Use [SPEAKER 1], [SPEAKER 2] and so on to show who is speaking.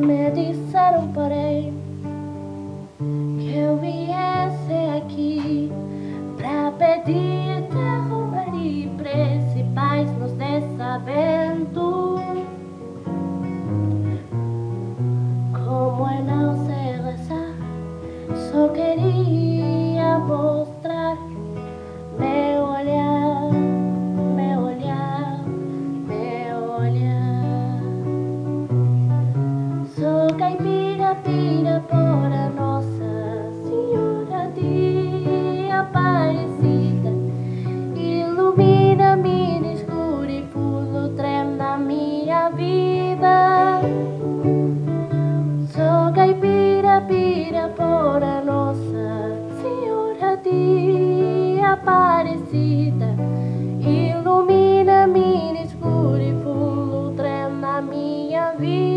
[SPEAKER 1] Me disseram, porém, que eu viesse aqui pra pedir-te romaria, principais nos desabendo. Como eu não sei rezar, só queria mostrar meu olhar, meu olhar, meu olhar. Sou caipira, pira por a Nossa Senhora de Aparecida. Ilumina-me no escuro e fundo trem na minha vida. Sou caipira, pira por a Nossa Senhora de Aparecida. Ilumina-me no escuro e fundo trem na minha vida.